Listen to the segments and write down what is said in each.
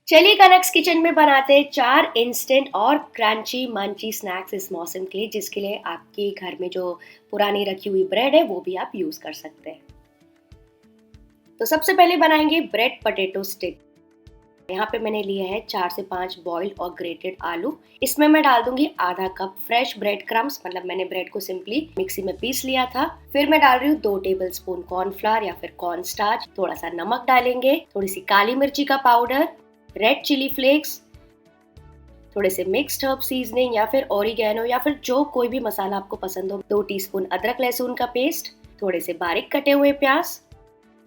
चलिए कनक्स किचन में बनाते हैं 4 इंस्टेंट और क्रंची मंची स्नैक्स इस मौसम के लिए, जिसके लिए आपके घर में जो पुरानी रखी हुई ब्रेड है वो भी आप यूज कर सकते हैं। तो सबसे पहले बनाएंगे ब्रेड पोटैटो स्टिक। यहाँ पे मैंने लिया है 4 से 5 बॉइल्ड और ग्रेटेड आलू। इसमें मैं डाल दूंगी आधा कप फ्रेश ब्रेड क्रम्स, मतलब मैंने ब्रेड को सिंपली मिक्सी में पीस लिया था। फिर मैं डाल रही हूँ 2 टेबल स्पून कॉर्नफ्लावर या फिर कॉर्न स्टार्च, थोड़ा सा नमक डालेंगे, थोड़ी सी काली मिर्ची का पाउडर, रेड चिली फ्लेक्स, थोड़े से मिक्स्ड हर्ब सीजनिंग या फिर ओरिगेनो या फिर जो कोई भी मसाला आपको पसंद हो, 2 टीस्पून अदरक लहसुन का पेस्ट, थोड़े से बारीक कटे हुए प्याज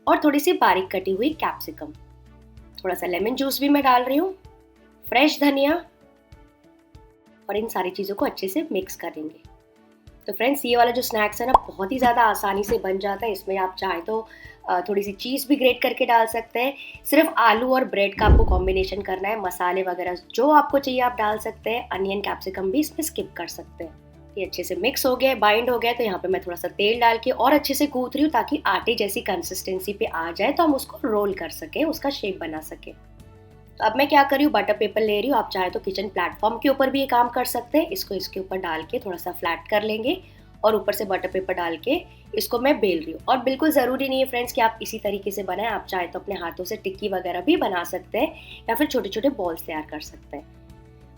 और थोड़ी सी बारीक कटी हुई कैप्सिकम, थोड़ा सा लेमन जूस भी मैं डाल रही हूँ, फ्रेश धनिया, और इन सारी चीज़ों को अच्छे से मिक्स करेंगे। तो फ्रेंड्स, ये वाला जो स्नैक्स है ना, बहुत ही ज़्यादा आसानी से बन जाता है। इसमें आप चाहें तो थोड़ी सी चीज़ भी ग्रेट करके डाल सकते हैं। सिर्फ आलू और ब्रेड का आपको कॉम्बिनेशन करना है। मसाले वगैरह जो आपको चाहिए आप डाल सकते हैं। अनियन कैप्सिकम भी इसमें स्किप कर सकते हैं। ये अच्छे से मिक्स हो गया, बाइंड हो गया, तो यहाँ पे मैं थोड़ा सा तेल डाल के और अच्छे से गूंथ रही हूँ ताकि आटे जैसी कंसिस्टेंसी पे आ जाए, तो हम उसको रोल कर सकें, उसका शेप बना सकें। तो अब मैं क्या कर रही हूँ, बटर पेपर ले रही हूँ। आप चाहे तो किचन प्लेटफॉर्म के ऊपर भी ये काम कर सकते हैं। इसको इसके ऊपर डाल के थोड़ा सा फ्लैट कर लेंगे और ऊपर से बटर पेपर डाल के इसको मैं बेल रही हूँ। और बिल्कुल ज़रूरी नहीं है फ्रेंड्स कि आप इसी तरीके से बनाएं। आप चाहे तो अपने हाथों से टिक्की वगैरह भी बना सकते हैं या फिर छोटे छोटे बॉल्स तैयार कर सकते हैं।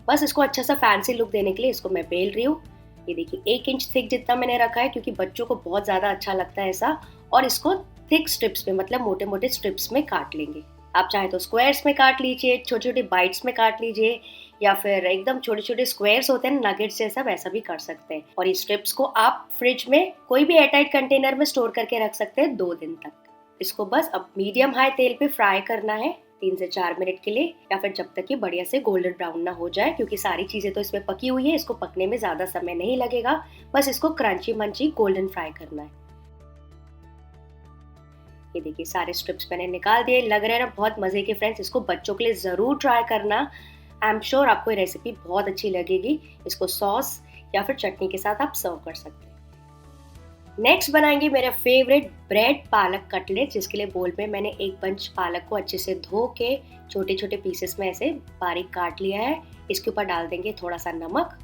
बस इसको अच्छा सा फैंसी लुक देने के लिए इसको मैं बेल रही हूँ। ये देखिए 1 इंच थिक जितना मैंने रखा है, क्योंकि बच्चों को बहुत ज़्यादा अच्छा लगता है ऐसा। और इसको थिक स्ट्रिप्स में, मतलब मोटे मोटे स्ट्रिप्स में काट लेंगे। आप चाहे तो स्क्वायर्स में काट लीजिए, छोटे छोटे बाइट्स में काट लीजिए, या फिर एकदम छोटे छोटे स्क्वायर्स होते हैं नगेट्स जैसा, वैसा भी कर सकते हैं। और इस स्ट्रिप्स को आप फ्रिज में कोई भी एयरटाइट कंटेनर में स्टोर करके रख सकते हैं 2 दिन तक। इसको बस अब मीडियम हाई तेल पे फ्राई करना है 3 से 4 मिनट के लिए, या फिर जब तक ये बढ़िया से गोल्डन ब्राउन ना हो जाए, क्योंकि सारी चीजें तो इसमें पकी हुई है। इसको पकने में ज्यादा समय नहीं लगेगा। बस इसको क्रंची मंची गोल्डन फ्राई करना है। ये देखिए सारे स्ट्रिप्स मैंने निकाल दिए। लग रहे हैं ना बहुत मजे के फ्रेंड्स। इसको बच्चों के लिए जरूर ट्राई करना। आई एम श्योर आपको ये रेसिपी बहुत अच्छी लगेगी। इसको सॉस या फिर चटनी के साथ आप सर्व कर सकते हैं। नेक्स्ट बनाएंगे मेरा फेवरेट ब्रेड पालक कटलेट, जिसके लिए बोल में मैंने एक बंच पालक को अच्छे से धो के छोटे छोटे पीसेस में ऐसे बारीक काट लिया है। इसके ऊपर डाल देंगे थोड़ा सा नमक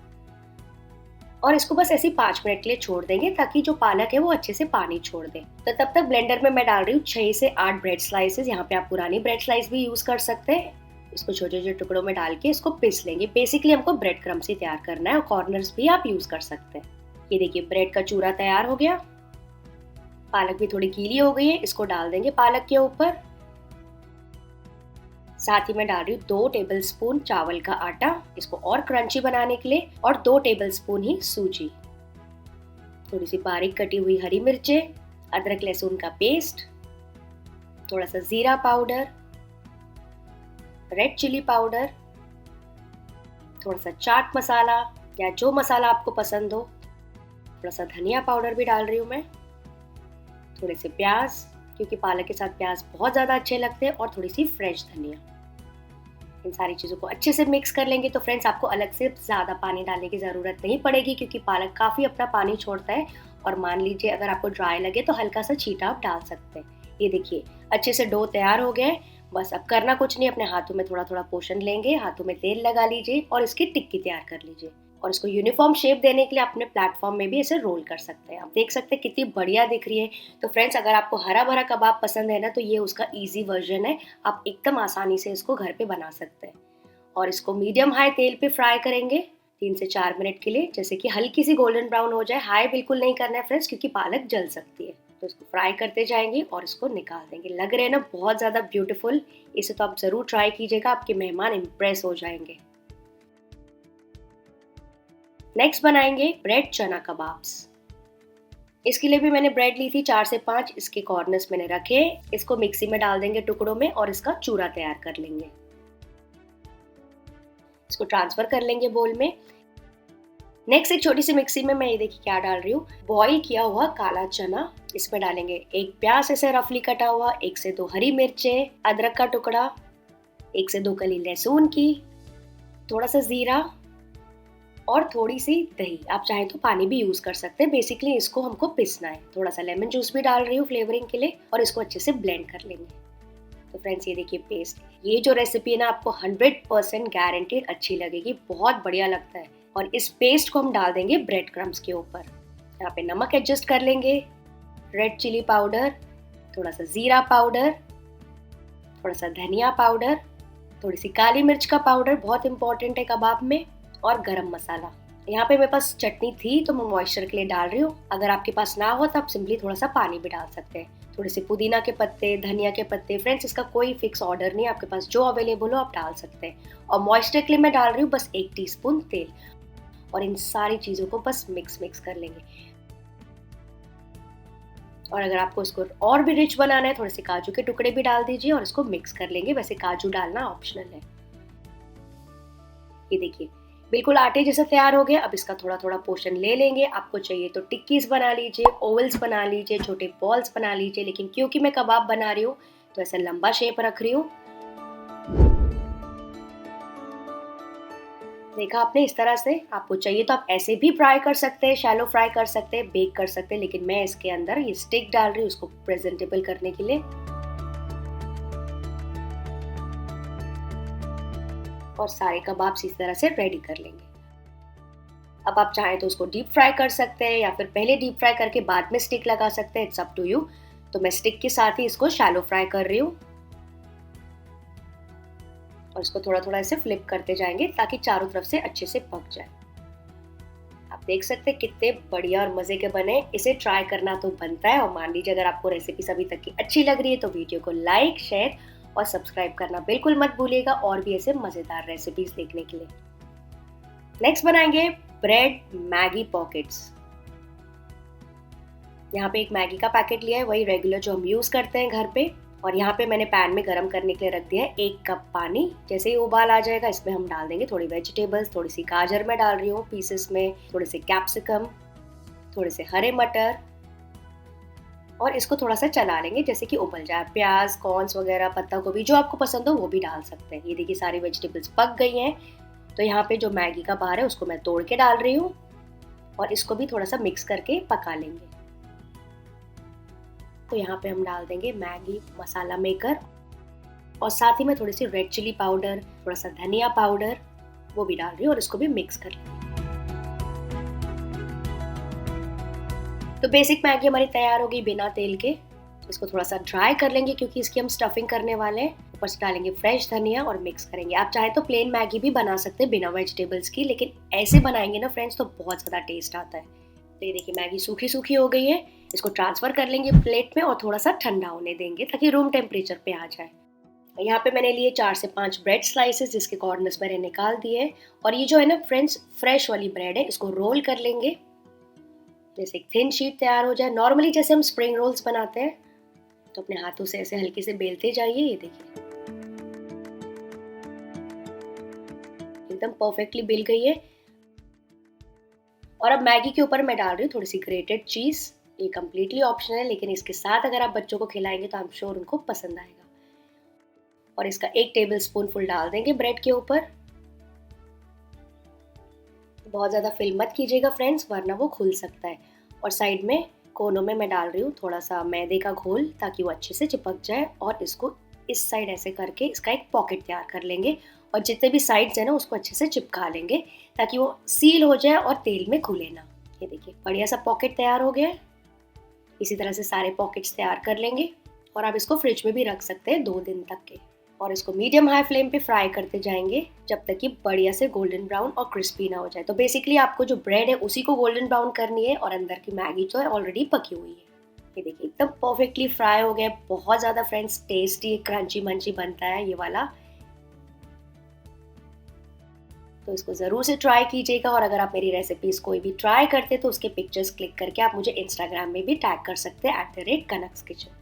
और इसको बस ऐसे 5 मिनट के लिए छोड़ देंगे ताकि जो पालक है वो अच्छे से पानी छोड़ दे। तो तब तक ब्लेंडर में मैं डाल रही हूँ 6 से 8 ब्रेड स्लाइसेस। यहाँ पे आप पुरानी ब्रेड स्लाइस भी यूज कर सकते हैं। इसको छोटे छोटे टुकड़ों में डाल के इसको पीस लेंगे। बेसिकली हमको ब्रेड क्रम्स ही तैयार करना है और कॉर्नर्स भी आप यूज कर सकते हैं। ये देखिए ब्रेड का चूरा तैयार हो गया। पालक भी थोड़ी गीली हो गई है। इसको डाल देंगे पालक के ऊपर। साथ ही मैं डाल रही हूँ 2 टेबल स्पून चावल का आटा, इसको और क्रंची बनाने के लिए, और 2 टेबल स्पून ही सूजी, थोड़ी सी बारीक कटी हुई हरी मिर्चें, अदरक लहसुन का पेस्ट, थोड़ा सा जीरा पाउडर, रेड चिली पाउडर, थोड़ा सा चाट मसाला या जो मसाला आपको पसंद हो, थोड़ा सा धनिया पाउडर भी डाल रही हूँ मैं, थोड़े से प्याज, क्योंकि पालक के साथ प्याज बहुत ज़्यादा अच्छे लगते हैं, और थोड़ी सी फ्रेश धनिया। इन सारी चीज़ों को अच्छे से मिक्स कर लेंगे। तो फ्रेंड्स, आपको अलग से ज़्यादा पानी डालने की ज़रूरत नहीं पड़ेगी, क्योंकि पालक काफ़ी अपना पानी छोड़ता है। और मान लीजिए अगर आपको ड्राई लगे तो हल्का सा छींटा आप डाल सकते हैं। ये देखिए अच्छे से डो तैयार हो गया है। बस अब करना कुछ नहीं, अपने हाथों में थोड़ा थोड़ा पोषण लेंगे, हाथों में तेल लगा लीजिए और इसकी टिक्की तैयार कर लीजिए। और इसको यूनिफॉर्म शेप देने के लिए अपने प्लेटफॉर्म में भी इसे रोल कर सकते हैं। आप देख सकते हैं कितनी बढ़िया दिख रही है। तो फ्रेंड्स, अगर आपको हरा भरा कबाब पसंद है ना, तो ये उसका इजी वर्जन है। आप एकदम आसानी से इसको घर पे बना सकते हैं। और इसको मीडियम हाई तेल पे फ्राई करेंगे 3 से 4 मिनट के लिए, जैसे कि हल्की सी गोल्डन ब्राउन हो जाए। हाई बिल्कुल नहीं करना है फ्रेंड्स, क्योंकि पालक जल सकती है। तो इसको फ्राई करते जाएंगे और इसको निकाल देंगे। लग रहे हैं ना बहुत ज़्यादा ब्यूटीफुल। इसे तो आप ज़रूर ट्राई कीजिएगा, आपके मेहमान इम्प्रेस हो जाएंगे। नेक्स्ट बनाएंगे ब्रेड चना कबाब्स। इसके लिए भी मैंने ब्रेड ली थी 4 से 5। इसके कॉर्नर्स मैंने रखे। इसको मिक्सी में डाल देंगे टुकड़ों में और इसका चूरा तैयार कर लेंगे। इसको ट्रांसफर कर लेंगे बोल में। नेक्स्ट एक छोटी सी मिक्सी में मैं ये देखिए क्या डाल रही हूँ, बॉईल किया हुआ काला चना। इसमें डालेंगे 1 प्याज ऐसे रफली कटा हुआ, 1 से 2 हरी मिर्चें, अदरक का टुकड़ा, 1 से 2 कली लहसुन की, थोड़ा सा जीरा और थोड़ी सी दही। आप चाहें तो पानी भी यूज कर सकते हैं। बेसिकली इसको हमको पिसना है। थोड़ा सा लेमन जूस भी डाल रही हूँ फ्लेवरिंग के लिए, और इसको अच्छे से ब्लेंड कर लेंगे। तो फ्रेंड्स, ये देखिए पेस्ट ये जो रेसिपी है ना आपको 100% गारंटीड अच्छी लगेगी, बहुत बढ़िया लगता है। और इस पेस्ट को हम डाल देंगे ब्रेड क्रम्स के ऊपर। यहाँ पे नमक एडजस्ट कर लेंगे, रेड चिली पाउडर, थोड़ा सा जीरा पाउडर, थोड़ा सा धनिया पाउडर, थोड़ी सी काली मिर्च का पाउडर बहुत इंपॉर्टेंट है कबाब में, और गरम मसाला। यहाँ पे मेरे पास चटनी थी तो मैं मॉइस्चर के लिए डाल रही हूँ। अगर आपके पास ना हो तो आप सिंपली थोड़ा सा पानी भी डाल सकते हैं। थोड़े से पुदीना के पत्ते, धनिया के पत्ते। फ्रेंड्स, इसका कोई फिक्स ऑर्डर नहीं है, आपके पास जो अवेलेबल हो आप डाल सकते हैं। और मॉइस्चर के लिए मैं डाल रही हूँ बस 1 टीस्पून तेल। और इन सारी चीज़ों को बस मिक्स कर लेंगे। और अगर आपको इसको और भी रिच बनाना है, थोड़े से काजू के टुकड़े भी डाल दीजिए और इसको मिक्स कर लेंगे। वैसे काजू डालना ऑप्शनल है। ये देखिए बिल्कुल आटे जैसा तैयार हो गया। अब इसका थोड़ा थोड़ा पोर्शन ले लेंगे। आपको चाहिए तो टिक्कीज बना लीजिए, ओवल्स बना लीजिए, छोटे बॉल्स बना लीजिए, लेकिन क्योंकि मैं कबाब बना रही हूँ तो ऐसा लंबा शेप रख रही हूँ। देखा आपने, इस तरह से। आपको चाहिए तो आप ऐसे भी फ्राई कर सकते हैं, शैलो फ्राई कर सकते हैं, बेक कर सकते हैं, लेकिन मैं इसके अंदर ये स्टिक डाल रही हूँ इसको प्रेजेंटेबल करने के लिए। और सारे कबाब इस तरह से रेडी कर लेंगे। अब आप चाहें तो उसको डीप फ्राई कर सकते हैं या फिर पहले डीप फ्राई करके बाद में स्टिक लगा सकते हैं, इट्स अप टू यू। तो मैं स्टिक के साथ ही इसको शैलो फ्राई कर रही हूँ। और इसको थोड़ा थोड़ा ऐसे फ्लिप करते जाएंगे ताकि चारों तरफ से अच्छे से पक जाए। आप देख सकते हैं कितने बढ़िया और मजे के बने। इसे ट्राई करना तो बनता है। और मान लीजिए अगर आपको रेसिपी अभी तक की अच्छी लग रही है तो वीडियो को लाइक, शेयर और सब्सक्राइब करना बिल्कुल मत भूलिएगा, और भी ऐसे मजेदार रेसिपीज देखने के लिए। नेक्स्ट बनाएंगे ब्रेड मैगी पॉकेट्स। यहाँ पे एक मैगी का पैकेट लिया है, वही रेगुलर जो हम यूज करते हैं घर पे। और यहाँ पे मैंने पैन में गरम करने के लिए रख दिया है 1 कप पानी। जैसे ही उबाल आ जाएगा इसमें हम डाल देंगे थोड़ी वेजिटेबल्स। थोड़ी सी गाजर मैं डाल रही हूँ पीसेस में, थोड़े से कैप्सिकम, थोड़े से हरे मटर। और इसको थोड़ा सा चला लेंगे जैसे कि उबल जाए। प्याज, कॉर्न्स वगैरह, पत्ता गोभी जो आपको पसंद हो वो भी डाल सकते हैं। ये देखिए सारी वेजिटेबल्स पक गई हैं। तो यहाँ पे जो मैगी का बार है उसको मैं तोड़ के डाल रही हूँ और इसको भी थोड़ा सा मिक्स करके पका लेंगे। तो यहाँ पे हम डाल देंगे मैगी मसाला मेकर, और साथ ही में थोड़ी सी रेड चिली पाउडर, थोड़ा सा धनिया पाउडर वो भी डाल रही हूँ और इसको भी मिक्स कर लेंगे। तो बेसिक मैगी हमारी तैयार हो गई बिना तेल के। इसको थोड़ा सा ड्राई कर लेंगे क्योंकि इसकी हम स्टफिंग करने वाले हैं। ऊपर से डालेंगे फ्रेश धनिया और मिक्स करेंगे। आप चाहे तो प्लेन मैगी भी बना सकते हैं बिना वेजिटेबल्स की, लेकिन ऐसे बनाएंगे ना फ्रेंड्स तो बहुत ज़्यादा टेस्ट आता है। तो ये देखिए मैगी सूखी सूखी हो गई है। इसको ट्रांसफर कर लेंगे प्लेट में और थोड़ा सा ठंडा होने देंगे ताकि रूम टेम्परेचर पे आ जाए। यहाँ पे मैंने लिए 4 से 5 ब्रेड स्लाइसेस जिसके कॉर्नर्स मैंने निकाल दिए। और ये जो है ना फ्रेंड्स फ्रेश वाली ब्रेड है, इसको रोल कर लेंगे जैसे एक थिन शीट तैयार हो जाए। नॉर्मली जैसे हम स्प्रिंग रोल्स बनाते हैं तो अपने हाथों से ऐसे हल्के से बेलते जाइए। ये देखिए एकदम परफेक्टली बिल गई है। और अब मैगी के ऊपर मैं डाल रही हूँ थोड़ी सी ग्रेटेड चीज। ये कम्प्लीटली ऑप्शनल है, लेकिन इसके साथ अगर आप बच्चों को खिलाएंगे तो आई एम श्योर उनको पसंद आएगा। और इसका 1 टेबल स्पून फुल डाल देंगे ब्रेड के ऊपर। बहुत ज़्यादा फिल मत कीजिएगा फ्रेंड्स वरना वो खुल सकता है। और साइड में कोनों में मैं डाल रही हूँ थोड़ा सा मैदे का घोल ताकि वो अच्छे से चिपक जाए। और इसको इस साइड ऐसे करके इसका एक पॉकेट तैयार कर लेंगे और जितने भी साइड्स है ना उसको अच्छे से चिपका लेंगे ताकि वो सील हो जाए और तेल में खुले ना। ये देखिए बढ़िया सा पॉकेट तैयार हो गया है। इसी तरह से सारे पॉकेट्स तैयार कर लेंगे और आप इसको फ्रिज में भी रख सकते हैं 2 दिन तक के। और इसको मीडियम हाई फ्लेम पे फ्राई करते जाएंगे जब तक कि बढ़िया से गोल्डन ब्राउन और क्रिस्पी ना हो जाए। तो बेसिकली आपको जो ब्रेड है उसी को गोल्डन ब्राउन करनी है और अंदर की मैगी जो है ऑलरेडी पकी हुई है। ये देखिए एकदम परफेक्टली फ्राई हो गया। बहुत ज़्यादा फ्रेंड्स टेस्टी क्रंची मंची बनता है ये वाला। तो इसको ज़रूर से ट्राई कीजिएगा। और अगर आप मेरी रेसिपीज़ कोई भी ट्राई करते तो उसके पिक्चर्स क्लिक करके आप मुझे इंस्टाग्राम में भी टैग कर सकते हैं @कनक्स किचन।